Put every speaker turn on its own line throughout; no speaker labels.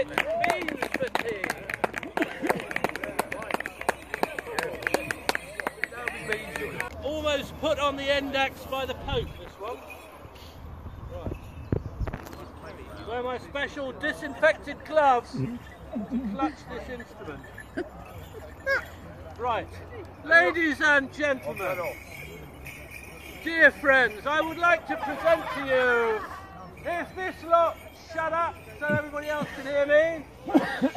It means fatigue. Almost put on the index by the Pope, this one. Right. Wear my special disinfected gloves to clutch this instrument. Right. Ladies and gentlemen, dear friends, I would like to present to you, if this lot shut up so everybody else can hear me,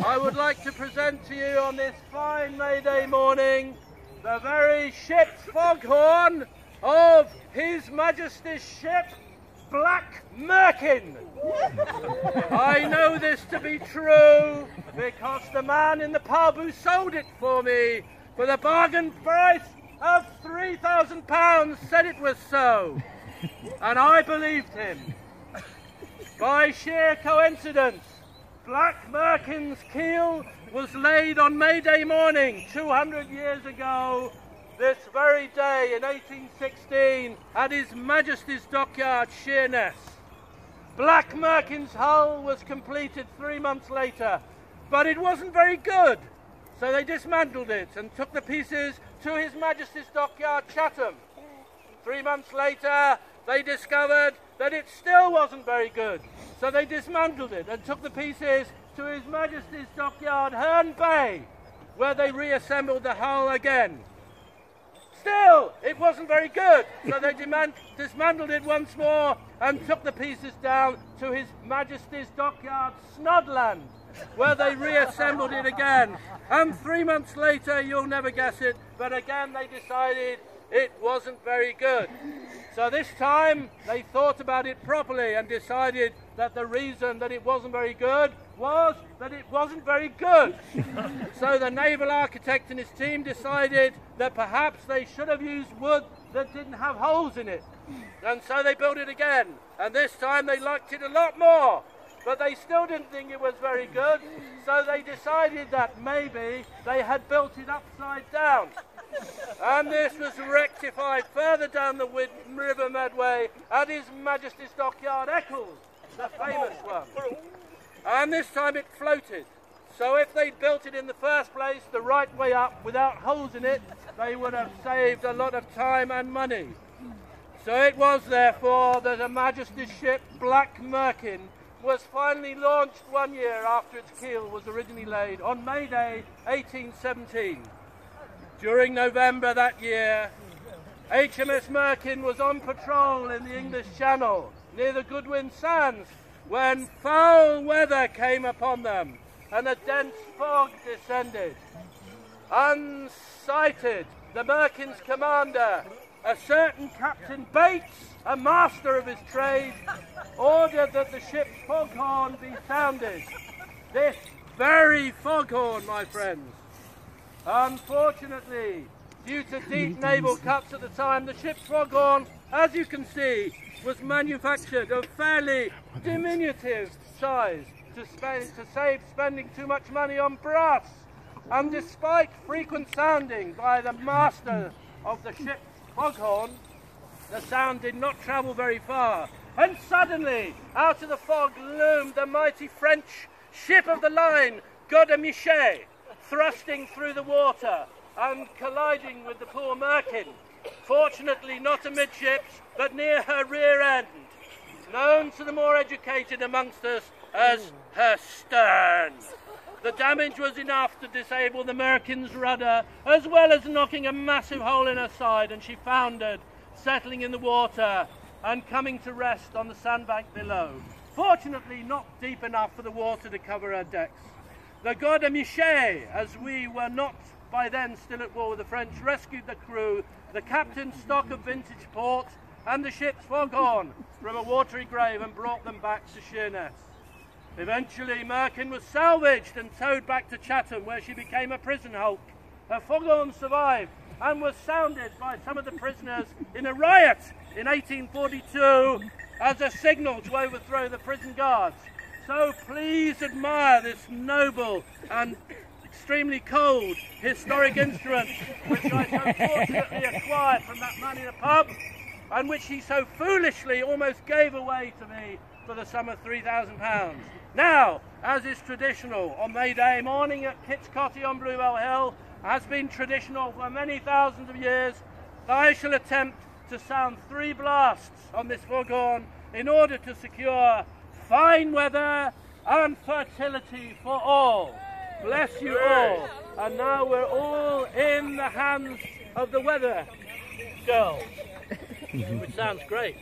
I would like to present to you on this fine May Day morning the very ship's foghorn of His Majesty's ship, Black Merkin. I know this to be true because the man in the pub who sold it for me for the bargain price of £3,000 said it was so, and I believed him. By sheer coincidence, Black Merkin's keel was laid on May Day morning 200 years ago, this very day in 1816 at His Majesty's Dockyard, Sheerness. Black Merkin's hull was completed 3 months later, but it wasn't very good, so they dismantled it and took the pieces to His Majesty's Dockyard, Chatham. 3 months later, they discovered that it still wasn't very good, so they dismantled it and took the pieces to His Majesty's Dockyard, Herne Bay, where they reassembled the hull again. Still, it wasn't very good, so they dismantled it once more and took the pieces down to His Majesty's Dockyard, Snodland, where they reassembled it again. And 3 months later, you'll never guess it, but again they decided it wasn't very good. So this time they thought about it properly and decided that the reason that it wasn't very good was that it wasn't very good. So the naval architect and his team decided that perhaps they should have used wood that didn't have holes in it. And so they built it again, and this time they liked it a lot more. But they still didn't think it was very good, so they decided that maybe they had built it upside down. And this was rectified further down the River Medway at His Majesty's Dockyard, Eccles, the famous one. And this time it floated. So if they'd built it in the first place the right way up without holes in it, they would have saved a lot of time and money. So it was therefore that Her Majesty's ship, Black Merkin, was finally launched 1 year after its keel was originally laid on May Day 1817. During November that year, HMS Merkin was on patrol in the English Channel near the Goodwin Sands when foul weather came upon them and a dense fog descended. Unsighted, the Merkin's commander, a certain Captain Bates, a master of his trade, ordered that the ship's foghorn be sounded. This very foghorn, my friends. Unfortunately, due to deep naval cuts at the time, the ship's foghorn, as you can see, was manufactured of fairly diminutive size to save spending too much money on brass. And despite frequent sounding by the master of the ship's foghorn, the sound did not travel very far. And suddenly, out of the fog loomed the mighty French ship of the line, Coty, thrusting through the water and colliding with the poor Merkin. Fortunately not amidships, but near her rear end, known to the more educated amongst us as her stern. The damage was enough to disable the Merkin's rudder, as well as knocking a massive hole in her side, and she foundered, settling in the water and coming to rest on the sandbank below. Fortunately not deep enough for the water to cover her decks. The Coty, as we were not by then still at war with the French, rescued the crew, the captain's stock of vintage port, and the ship's foghorn from a watery grave and brought them back to Sheerness. Eventually, Merkin was salvaged and towed back to Chatham, where she became a prison hulk. Her foghorn survived and was sounded by some of the prisoners in a riot in 1842 as a signal to overthrow the prison guards. So please admire this noble and extremely cold historic instrument which I so fortunately acquired from that man in a pub, and which he so foolishly almost gave away to me for the sum of £3,000. Now, as is traditional on May Day morning at Coty on Bluebell Hill, has been traditional for many thousands of years, I shall attempt to sound 3 blasts on this foghorn in order to secure fine weather and fertility for all. Bless you all. And now we're all in the hands of the weather girl, which sounds great.